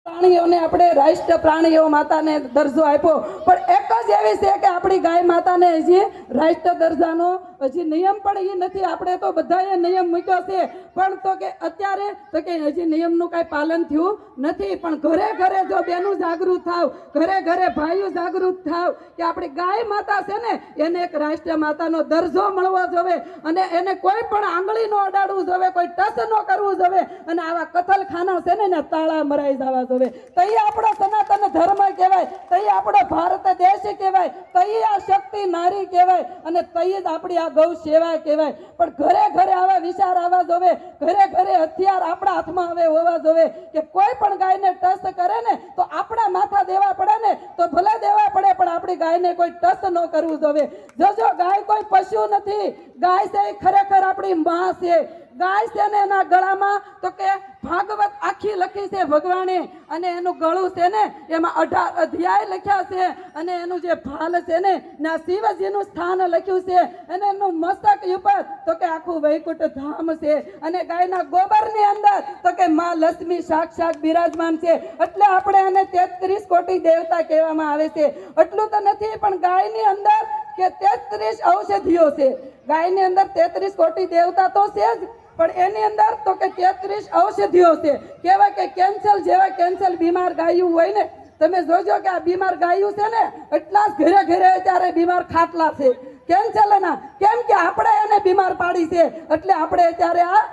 પ્રાણીઓને આપણે રાષ્ટ્ર પ્રાણીઓ માતાને દરજ્જો આપ્યો, પણ એક જ એવી છે કે આપણી ગાય માતાને હજી રાષ્ટ્ર દરજ્જાનો હજી નિયમ પણ એ નથી. આપણે તો બધાએ નિયમ મૂક્યો છે, પણ તો કે અત્યારે તો કે હજી નિયમનું કાંઈ પાલન થયું નથી. પણ ઘરે ઘરે જો બેનું જાગૃત થાવ, ઘરે ઘરે ભાઈઓ જાગૃત થાવ કે આપણી ગાય માતા છે ને એને એક રાષ્ટ્ર માતાનો દરજ્જો મળવો જોઈએ, અને એને કોઈ પણ આંગળી નો અડાડવું જોઈએ, કોઈ ટચ ન કરવું જોઈએ, અને આવા કતલખાના છે ને એને તાળા મરાઈ જવા જોઈએ. તઈ આપણો સનાતન ધર્મ કહેવાય, તઈ આપણો ભારત દેશ કહેવાય, તઈ આ શક્તિ નારી કહેવાય, અને તઈ જ આપણી આ ગૌ સેવા કહેવાય. પણ ઘરે ઘરે આવા વિચાર આવવા જોઈએ, ઘરે ઘરે હથિયાર આપણા હાથમાં હવે હોવા જોઈએ કે કોઈ પણ ગાયને ટચ કરે ને તો આપણા માથા દેવા પડે ને તો ભલે દેવા પડે, પણ આપણી ગાયને કોઈ ટચ ન કરવું જોઈએ. જો ગાય કોઈ પશુ નથી, ગાય છે ખરેખર આપણી માં છે. ગાય છે ને એના ગળામાં તો કે ભાગવત આખી લખી છે ભગવાને, અને એનું ગળું છે ને એમાં 18 અધ્યાય લખ્યા છે, અને એનું જે ભાલ છે ને ના શિવજીનું સ્થાન લખ્યું છે, અને એનું મસ્તક ઉપર તો કે આખું વૈકુંઠ ધામ છે, અને ગાયના ગોબરની અંદર તો કે માં લક્ષ્મી સાક્ષાત બિરાજમાન છે. એટલે આપણે એને 33 કોટી દેવતા કહેવામાં આવે છે. એટલું તો નથી, પણ ગાયની અંદર કે 33 ઔષધિઓ છે. ગાયની અંદર 33 કોટી દેવતા તો છે જ, પણ એની અંદર તો કે 33 ઔષધિઓ છે. કહેવાય કે કેન્સર જેવા કેન્સર બીમાર ગાયું હોય ને, તમે જોજો કે આ બીમાર ગાયું છે ને એટલા જ ઘરે ઘરે અત્યારે બીમાર ખાટલા છે કેન્સરના. કેમ કે આપણે એને બીમાર પાડી છે, એટલે આપણે અત્યારે આ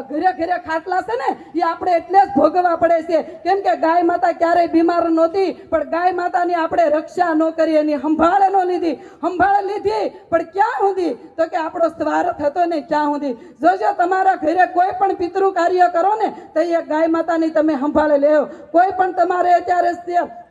ઘરે ઘરે ખાટલા છે ને એ આપણે એટલે જ ભોગવવા પડે છે. કેમ કે ગાય માતા ક્યારેય બીમાર નહોતી, પણ ગાય માતાની આપણે રક્ષા ન કરી, એની સંભાળ ન લીધી. સંભાળ લીધી પણ ક્યાં સુધી? તો કે આપણો સ્વાર્થ હતો ને ક્યાં સુધી. જોજો તમારા ઘરે કોઈ પણ પિતૃ કાર્ય કરો ને તો એ ગાય માતાની તમે સંભાળ લેવો. કોઈ પણ તમારે અત્યારે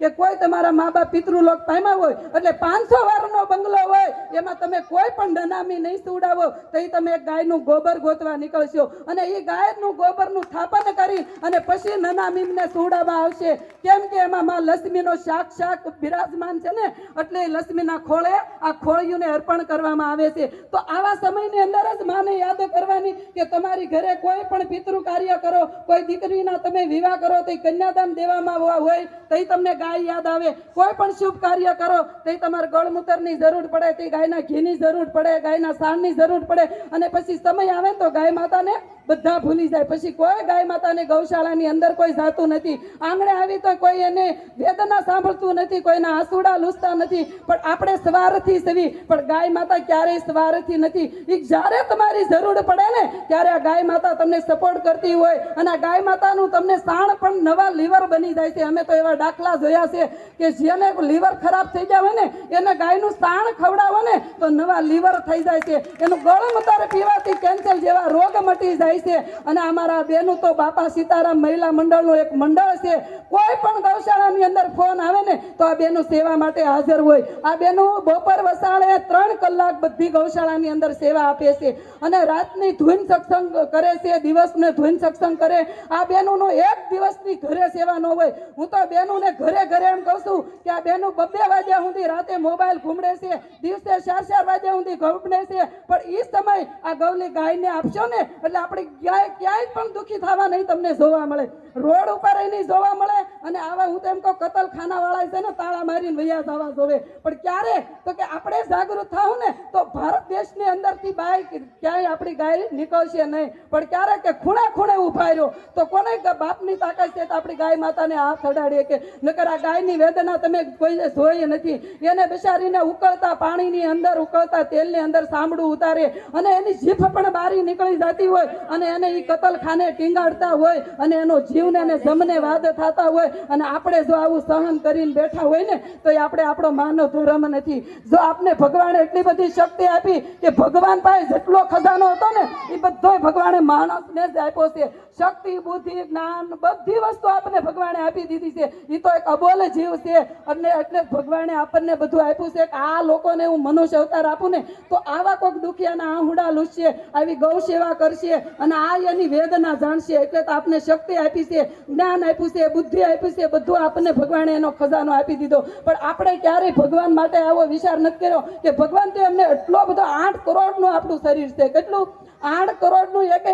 કે કોઈ તમારા મા બાપ પિતૃલોક પામ્યા હોય, એટલે 500 વારનો બંગલો હોય, એમાં તમે કોઈ પણ નનામી નહીં સુવડાવો તો એ તમે એક ગાયનું ગોબર ગોતવા નીકળશો, અને એ ગાયનું ગોબરનું સ્થાપન કરી અને પછી નનામીને સુવડાવવા આવશે. કેમ કે એમાં માં લક્ષ્મીનો સાક્ષાત બિરાજમાન છે ને, એટલે લક્ષ્મીના ખોળે આ ખોળિયુંને અર્પણ કરવામાં આવે છે. તો આવા સમયની અંદર જ માને યાદ કરવાની કે તમારી ઘરે કોઈ પણ પિતૃ કાર્ય કરો, કોઈ દીકરીના તમે વિવાહ કરો તો કન્યાદાન દેવામાં હોય તો તમને ગાય યાદ આવે. કોઈ પણ શુભ કાર્ય કરો તો તમારે ગળમૂત્રની જરૂર પડે, તો ગાયના ઘીની જરૂર પડે, ગાયના સાણની જરૂર પડે, અને પછી સમય આવે તો ગાય માતાને બધા ભૂલી જાય. પછી કોઈ ગાય માતાને ગૌશાળાની અંદર કોઈ જાતું નથી, આંગણે આવી તો કોઈ એને વેદના સાંભળતું નથી, કોઈના આંસુડા લૂસતા નથી. પણ આપણે સ્વાર્થી સવી, પણ ગાય માતા ક્યારેય સ્વાર્થી નથી. એ જ્યારે તમારી જરૂર પડે ને ત્યારે આ ગાય માતા તમને સપોર્ટ કરતી હોય, અને આ ગાય માતાનું તમને સાણ પણ નવા લીવર બની જાય છે. અમે તો એવા દાખલા જોયા છે કે જેને લીવર ખરાબ થઈ ગયા હોય ને એને ગાયનું સાણ ખવડાવો ને તો નવા લીવર થઈ જાય છે. એનું ગળમૂત્ર પીવાથી કેન્સર જેવા રોગ મટી જાય છે. અને અમારા બેનું તો બાપા સીતારામ મહિલા મંડળનું એક મંડળ છે. કોઈ પણ ગૌશાળાની અંદર ફોન આવે ને તો આ બેનું સેવા માટે હાજર હોય. આ બેનું બપોર વસાળે 3 કલાક બધી ગૌશાળાની અંદર સેવા આપે છે, અને રાતની ધૂન સત્સંગ કરે છે, દિવસને ધૂન સત્સંગ કરે. આ બેનુંનો એક દિવસની ઘરે સેવા ન હોય. હું તો બેનુંને ઘરે ઘરે એમ કહું છું કે આ બેનું 2 વાગ્યા સુધી રાતે મોબાઈલ ઘૂમડે છે, દિવસે 4 વાગ્યા સુધી ઘૂમડે છે, પણ એ સમય આ ગૌલી ગાયને આપશો ને એટલે આપણી ગાય ક્યાંય પણ દુઃખી થવા નહીં તમને જોવા મળે, રોડ ઉપર નહીં જોવા મળે. અને આવા હું તો એમ કહું કતલખાના વાળા છે ને તાળા મારીને વૈયા જવા જોવે. પણ ક્યારે? તો કે આપણે જાગૃત થાવ ને તો ભારત દેશની અંદરથી બાય ક્યાંય આપણી ગાય નીકળશે નહીં. પણ ક્યારે કે ખૂણે ખૂણે ઉભા રહ્યો તો કોને બાપની તાકાત છે તો આપણી ગાય માતાને હાથ અડાડીએ કે નકર આ ગાયની વેદના તમે કોઈ જોઈ નથી. એને બિચારીને ઉકળતા પાણીની અંદર ઉકળતા તેલની અંદર સાંભળું ઉતારે, અને એની જીભ પણ બારી નીકળી જતી હોય, અને એને એ કતલખાને ટીંગાડતા હોય, અને એનો જીવને એને જમને વાદ થતા હોય. અને આપણે જો આવું સહન કરીને બેઠા હોય ને તો એ આપણે આપણો માનવ ધર્મ નથી. જો આપને ભગવાને એટલી બધી શક્તિ આપી કે ભગવાન પાસે જેટલો ખજાનો હતો ને એ બધો ભગવાને માણસને જ આપ્યો છે. શક્તિ, બુદ્ધિ, જ્ઞાન બધી વસ્તુ આપણને ભગવાને આપી દીધી છે. એ તો એક અબોલ જીવ છે, અને એટલે ભગવાને આપણને બધું આપ્યું છે કે આ લોકોને હું મનુષ્ય અવતાર આપું ને તો આવા કોઈક દુખિયાના આહુડા લૂસશે, આવી ગૌ સેવા કરશે, અને આ એની વેદના જાણશે. એટલે તો આપને શક્તિ આપી છે, જ્ઞાન આપ્યું છે, બુદ્ધિ આપી છે, બધું આપણને ભગવાને એનો ખજાનો આપી દીધો. પણ આપણે ક્યારેય ભગવાન માટે આવો વિચાર નથી કર્યો કે ભગવાન તો એમને એટલો બધો 8 કરોડનું આપણું શરીર છે. કેટલું? 8 કરોડનું એક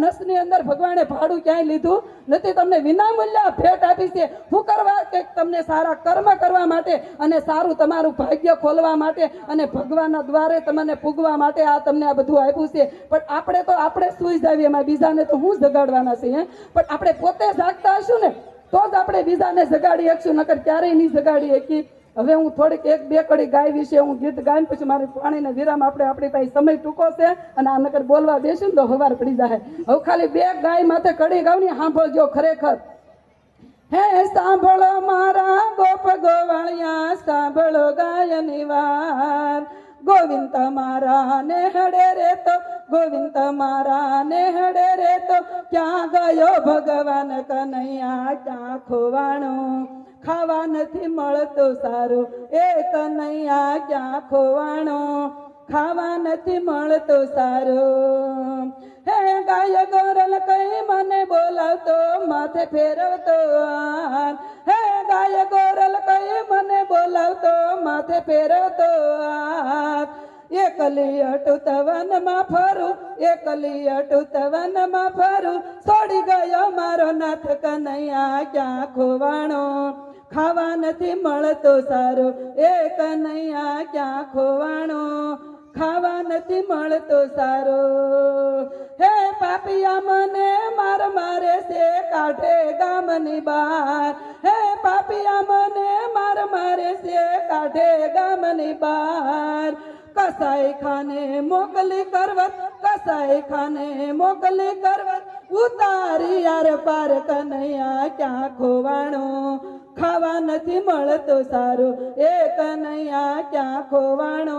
નસની અંદર ભગવાને ભાડું ક્યાંય લીધું નથી. તમને વિનામૂલ્ય ભેટ આપી છે. શું કરવા? કે તમને સારા કર્મ કરવા માટે અને સારું તમારું ભાગ્ય ખોલવા માટે અને ભગવાનના દ્વારે તમને પૂગવા માટે આ તમને આ બધું આપ્યું છે. પણ આપણે સુઈ જાવીએ, એમાં બીજાને તો હું જગાડવાના છે? પણ આપણે પોતે જાગતા હશું ને તો જ આપણે બીજાને જગાડી શકશું, નકર ક્યારેય નહીં જગાડી શકીએ. હવે હું થોડીક 1-2 કડી ગાય વિશે હું ગીત ગાઈને પછી મારે પાણીને વિરામ આપણી પાસે સમય ટૂંકો છે અને આ નકર બોલવા દેશું ને તો હવાર પડી જાય. હવે ખાલી 2 ગાય માથે કડી ગાવની સાંભળજો ખરેખર. હે સાંભળો મારા ગોપ ગોવાળિયા, સાંભળો ગાયની વાર. ગોવિંદ તમારા નેહડે રે તો, ગોવિંદ તમારા નેહડે રે તો, ક્યાં ગયો ભગવાન કનૈયા, ક્યાં ખોવાણો? ખાવા નથી મળતું સારું એ કનૈયા, ક્યાં ખોવાણો? ખાવા નથી મળતું સારું. હે ગાય ગોરલ કઈ મને બોલાવતો, માથે ફેરવતો હાર. હે ગાય ગોરલ કઈ મને બોલાવતો, માથે ફેરવતો હાર. એકલી અટુત વનમાં ફરું, એકલી અટુત વનમાં ફરું, છોડી ગયો મારો નાથ કનૈયા, ક્યાં ખોવાણો? ખાવા નથી મળતો સારું એ કનૈયા, ક્યાં ખોવાણો? ખાવા નથી મળતો સારો. હે પાપિયા મને મારે છે, કાઢે ગામની બહાર. હે પાપિયા મને મારે છે, કાઢે ગામની બહાર. કસાઈ ખાને મોકલી કરવત, કસાઈ ખાને મોકલી કરવત, ઉતારી યાર પાર કનૈયા, ક્યાં ખોવાણો? ખાવા નથી મળતો સારું એ કનૈયા, ક્યાં ખોવાણો?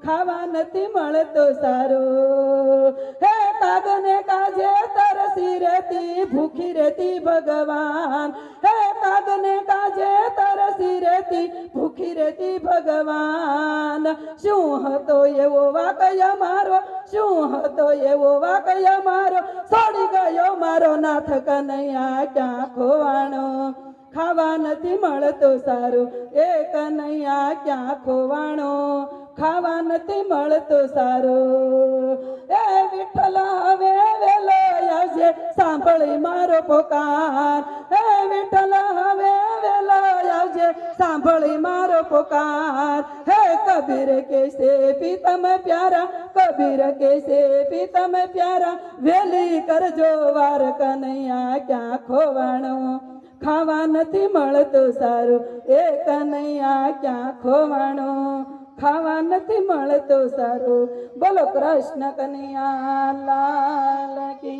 ખાવા નથી મળતો સારું. હે કાગને કાજે તરસી રહેતી, ભૂખી રહેતી ભગવાન. હે કાગને કાજે તરસી રહેતી, ભૂખી રહેતી ભગવાન. શું હતો એવો વાકય મારો, શું હતો એવો વાકય મારો, છોડી ગયો મારો નાથ કનૈયા, ક્યાં ખોવાણો? ખાવા નથી મળતો સારું એ કનૈયા, ક્યાં ખોવાણો? ખાવા નથી મળતો સારું. એ વિઠ્ઠલ હવે વેલો આવજે, સાંભળી મારો પોકાર. હે વિઠ્ઠલ હવે વેલો આવજે, સાંભળી મારો પોકાર. હે કબીર કેસે પીતમ પ્યારા, કબીર કેસે પીતમ પ્યારા, વેલી કરજો વાર કનૈયા, ક્યાં ખોવાણો? ખાવા નથી મળતું સારું એ કનૈયા, ક્યાં ખોવાણો? ખાવા નથી મળતું સારું. બોલો કૃષ્ણ કનૈયા લાલ કી.